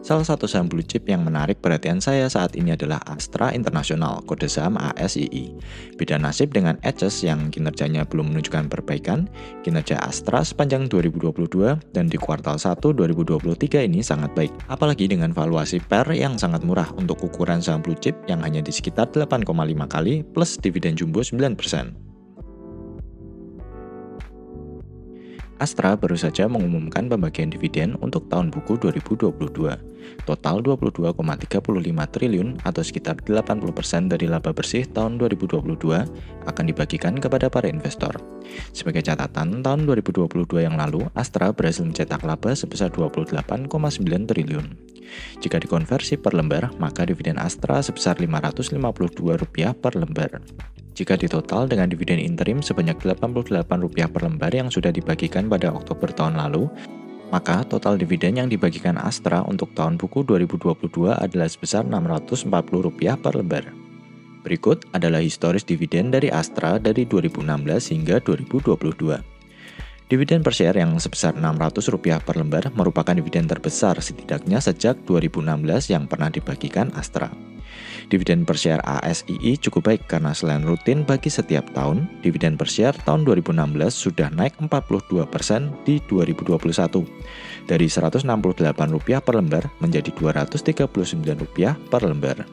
Salah satu saham blue chip yang menarik perhatian saya saat ini adalah Astra International, kode saham ASII. Beda nasib dengan Aegis yang kinerjanya belum menunjukkan perbaikan, kinerja Astra sepanjang 2022 dan di kuartal 1 2023 ini sangat baik. Apalagi dengan valuasi PER yang sangat murah untuk ukuran saham blue chip yang hanya di sekitar 8,5 kali plus dividen jumbo 9%. Astra baru saja mengumumkan pembagian dividen untuk tahun buku 2022. Total 22,35 triliun atau sekitar 80% dari laba bersih tahun 2022 akan dibagikan kepada para investor. Sebagai catatan, tahun 2022 yang lalu, Astra berhasil mencetak laba sebesar 28,9 triliun. Jika dikonversi per lembar, maka dividen Astra sebesar Rp552 per lembar. Jika ditotal dengan dividen interim sebanyak Rp88 per lembar yang sudah dibagikan pada Oktober tahun lalu, maka total dividen yang dibagikan Astra untuk tahun buku 2022 adalah sebesar Rp640 per lembar. Berikut adalah historis dividen dari Astra dari 2016 hingga 2022. Dividen per share yang sebesar Rp600 per lembar merupakan dividen terbesar setidaknya sejak 2016 yang pernah dibagikan Astra. Dividen per share ASII cukup baik karena selain rutin bagi setiap tahun, dividen per share tahun 2016 sudah naik 42% di 2021, dari Rp168 per lembar menjadi Rp239 per lembar.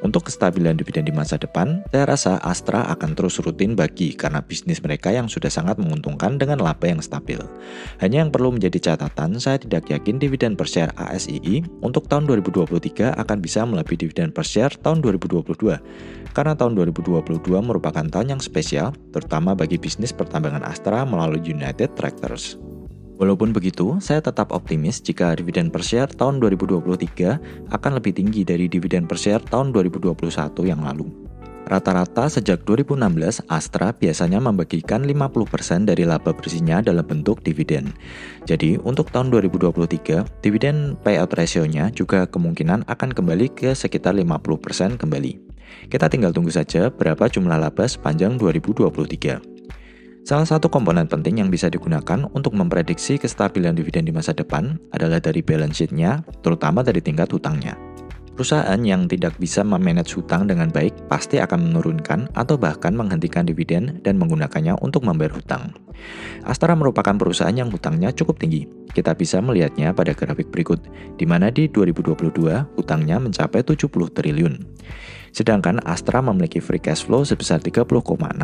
Untuk kestabilan dividen di masa depan, saya rasa Astra akan terus rutin bagi karena bisnis mereka yang sudah sangat menguntungkan dengan laba yang stabil. Hanya yang perlu menjadi catatan, saya tidak yakin dividen per share ASII untuk tahun 2023 akan bisa melebihi dividen per share tahun 2022. Karena tahun 2022 merupakan tahun yang spesial, terutama bagi bisnis pertambangan Astra melalui United Tractors. Walaupun begitu, saya tetap optimis jika dividen per share tahun 2023 akan lebih tinggi dari dividen per share tahun 2021 yang lalu. Rata-rata sejak 2016, Astra biasanya membagikan 50% dari laba bersihnya dalam bentuk dividen. Jadi, untuk tahun 2023, dividen payout ratio-nya juga kemungkinan akan kembali ke sekitar 50% kembali. Kita tinggal tunggu saja berapa jumlah laba sepanjang 2023. Salah satu komponen penting yang bisa digunakan untuk memprediksi kestabilan dividen di masa depan adalah dari balance sheet-nya, terutama dari tingkat hutangnya. Perusahaan yang tidak bisa memanage hutang dengan baik pasti akan menurunkan atau bahkan menghentikan dividen dan menggunakannya untuk membayar hutang. Astra merupakan perusahaan yang hutangnya cukup tinggi. Kita bisa melihatnya pada grafik berikut, di mana di 2022 hutangnya mencapai 70 triliun. Sedangkan Astra memiliki free cash flow sebesar 30,6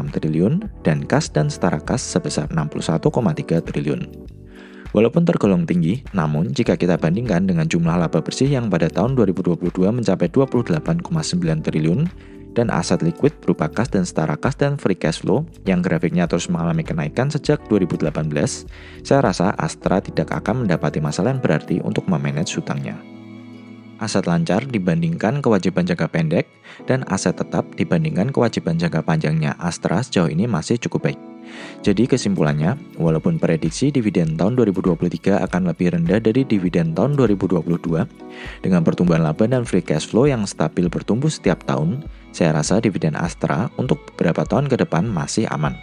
triliun dan kas dan setara kas sebesar 61,3 triliun. Walaupun tergolong tinggi, namun jika kita bandingkan dengan jumlah laba bersih yang pada tahun 2022 mencapai 28,9 triliun dan aset liquid berupa kas dan setara kas dan free cash flow yang grafiknya terus mengalami kenaikan sejak 2018, saya rasa Astra tidak akan mendapati masalah yang berarti untuk memanage hutangnya. Aset lancar dibandingkan kewajiban jangka pendek, dan aset tetap dibandingkan kewajiban jangka panjangnya Astra sejauh ini masih cukup baik. Jadi kesimpulannya, walaupun prediksi dividen tahun 2023 akan lebih rendah dari dividen tahun 2022, dengan pertumbuhan laba dan free cash flow yang stabil bertumbuh setiap tahun, saya rasa dividen Astra untuk beberapa tahun ke depan masih aman.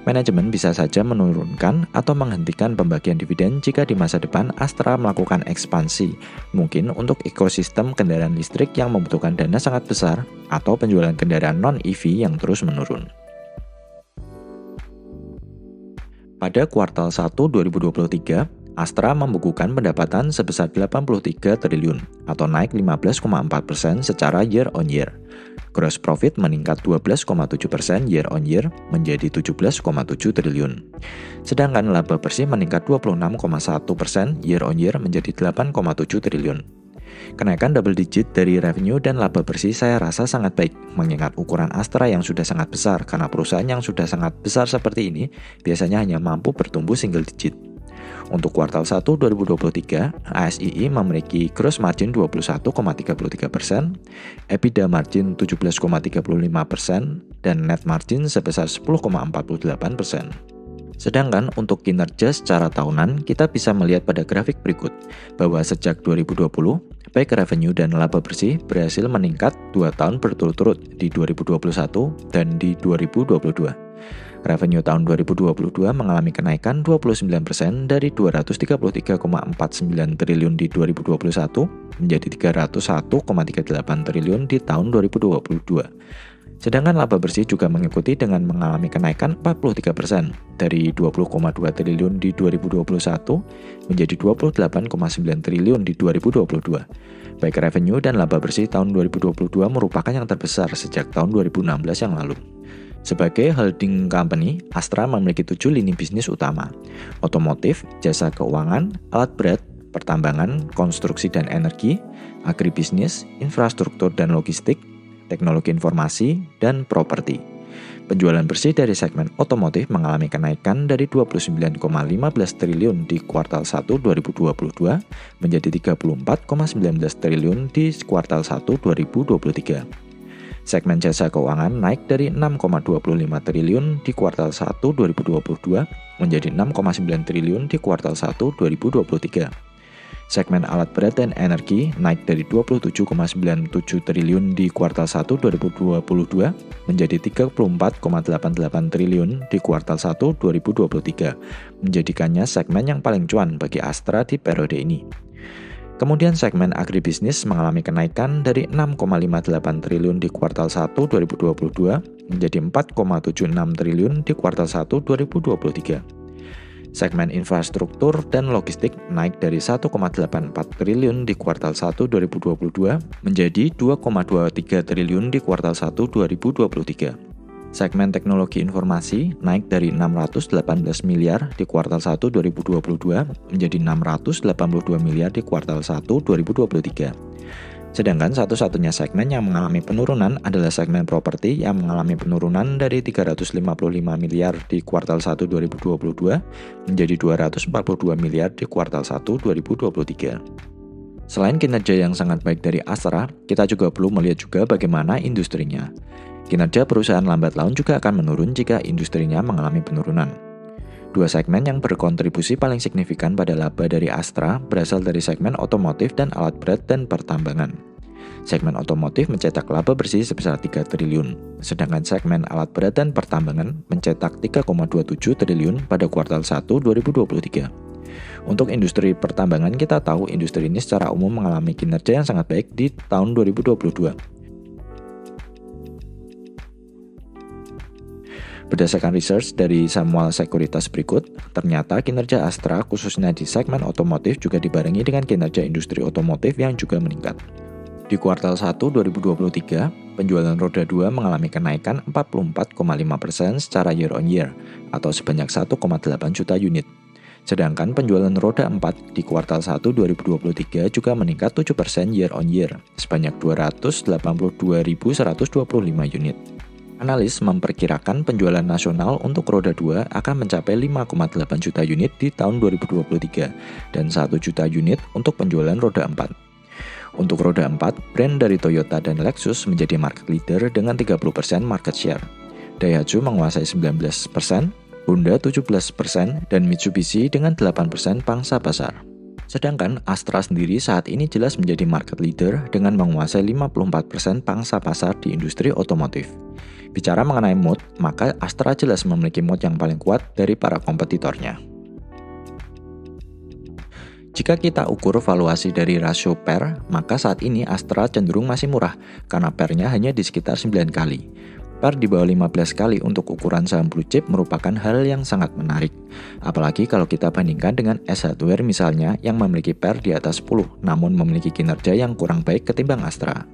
Manajemen bisa saja menurunkan atau menghentikan pembagian dividen jika di masa depan Astra melakukan ekspansi, mungkin untuk ekosistem kendaraan listrik yang membutuhkan dana sangat besar atau penjualan kendaraan non-EV yang terus menurun. Pada kuartal 1 2023, Astra membukukan pendapatan sebesar 83 triliun atau naik 15,4% secara year on year. Gross profit meningkat 12,7% year on year menjadi 17,7 triliun. Sedangkan laba bersih meningkat 26,1% year on year menjadi 8,7 triliun. Kenaikan double digit dari revenue dan laba bersih saya rasa sangat baik, mengingat ukuran Astra yang sudah sangat besar karena perusahaan yang sudah sangat besar seperti ini biasanya hanya mampu bertumbuh single digit. Untuk kuartal 1 2023, ASII memiliki gross margin 21,33%, EBITDA margin 17,35%, dan net margin sebesar 10,48%. Sedangkan untuk kinerja secara tahunan, kita bisa melihat pada grafik berikut, bahwa sejak 2020, baik revenue dan laba bersih berhasil meningkat 2 tahun berturut-turut di 2021 dan di 2022. Revenue tahun 2022 mengalami kenaikan 29% dari 233,49 triliun di 2021 menjadi 301,38 triliun di tahun 2022. Sedangkan laba bersih juga mengikuti dengan mengalami kenaikan 43% dari 20,2 triliun di 2021 menjadi 28,9 triliun di 2022. Baik revenue dan laba bersih tahun 2022 merupakan yang terbesar sejak tahun 2016 yang lalu. Sebagai holding company, Astra memiliki 7 lini bisnis utama: otomotif, jasa keuangan, alat berat, pertambangan, konstruksi dan energi, agribisnis, infrastruktur dan logistik, teknologi informasi, dan properti. Penjualan bersih dari segmen otomotif mengalami kenaikan dari 29,15 triliun di kuartal 1 2022 menjadi 34,19 triliun di kuartal 1 2023. Segmen jasa keuangan naik dari 6,25 triliun di kuartal 1 2022 menjadi 6,9 triliun di kuartal 1 2023. Segmen alat berat dan energi naik dari 27,97 triliun di kuartal 1 2022 menjadi 34,88 triliun di kuartal 1 2023, menjadikannya segmen yang paling cuan bagi Astra di periode ini. Kemudian segmen agribisnis mengalami kenaikan dari 6,58 triliun di kuartal 1 2022 menjadi 4,76 triliun di kuartal 1 2023. Segmen infrastruktur dan logistik naik dari 1,84 triliun di kuartal 1 2022 menjadi 2,23 triliun di kuartal 1 2023. Segmen teknologi informasi naik dari 618 miliar di kuartal 1 2022 menjadi 682 miliar di kuartal 1 2023. Sedangkan satu-satunya segmen yang mengalami penurunan adalah segmen properti yang mengalami penurunan dari 355 miliar di kuartal 1 2022 menjadi 242 miliar di kuartal 1 2023. Selain kinerja yang sangat baik dari Astra, kita juga perlu melihat juga bagaimana industrinya. Kinerja perusahaan lambat laun juga akan menurun jika industrinya mengalami penurunan. Dua segmen yang berkontribusi paling signifikan pada laba dari Astra berasal dari segmen otomotif dan alat berat dan pertambangan. Segmen otomotif mencetak laba bersih sebesar 3 triliun, sedangkan segmen alat berat dan pertambangan mencetak 3,27 triliun pada kuartal 1 2023. Untuk industri pertambangan, kita tahu industri ini secara umum mengalami kinerja yang sangat baik di tahun 2022. Berdasarkan research dari Samuel Sekuritas berikut, ternyata kinerja Astra khususnya di segmen otomotif juga dibarengi dengan kinerja industri otomotif yang juga meningkat. Di kuartal 1 2023, penjualan roda 2 mengalami kenaikan 44,5% secara year on year atau sebanyak 1,8 juta unit. Sedangkan penjualan roda 4 di kuartal 1 2023 juga meningkat 7% year on year sebanyak 282.125 unit. Analis memperkirakan penjualan nasional untuk roda 2 akan mencapai 5,8 juta unit di tahun 2023 dan 1 juta unit untuk penjualan roda 4. Untuk roda 4, brand dari Toyota dan Lexus menjadi market leader dengan 30% market share. Daihatsu menguasai 19%, Honda 17%, dan Mitsubishi dengan 8% pangsa pasar. Sedangkan Astra sendiri saat ini jelas menjadi market leader dengan menguasai 54% pangsa pasar di industri otomotif. Bicara mengenai moat, maka Astra jelas memiliki moat yang paling kuat dari para kompetitornya. Jika kita ukur valuasi dari rasio PER, maka saat ini Astra cenderung masih murah karena PER-nya hanya di sekitar 9 kali. PER di bawah 15 kali untuk ukuran saham blue chip merupakan hal yang sangat menarik. Apalagi kalau kita bandingkan dengan S Hardware misalnya yang memiliki PER di atas 10 namun memiliki kinerja yang kurang baik ketimbang Astra.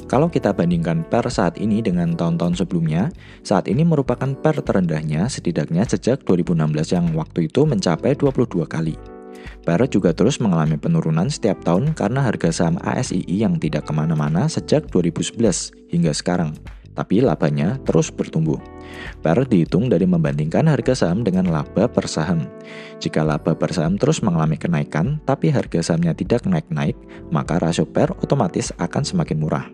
Kalau kita bandingkan PER saat ini dengan tahun-tahun sebelumnya, saat ini merupakan PER terendahnya setidaknya sejak 2016 yang waktu itu mencapai 22 kali. PER juga terus mengalami penurunan setiap tahun karena harga saham ASII yang tidak kemana-mana sejak 2011 hingga sekarang, tapi labanya terus bertumbuh. PER dihitung dari membandingkan harga saham dengan laba per saham. Jika laba per saham terus mengalami kenaikan, tapi harga sahamnya tidak naik-naik, maka rasio PER otomatis akan semakin murah.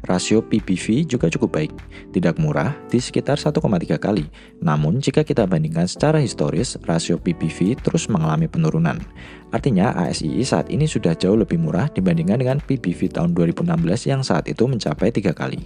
Rasio PBV juga cukup baik, tidak murah di sekitar 1,3 kali. Namun jika kita bandingkan secara historis, rasio PBV terus mengalami penurunan. Artinya ASII saat ini sudah jauh lebih murah dibandingkan dengan PBV tahun 2016 yang saat itu mencapai 3 kali.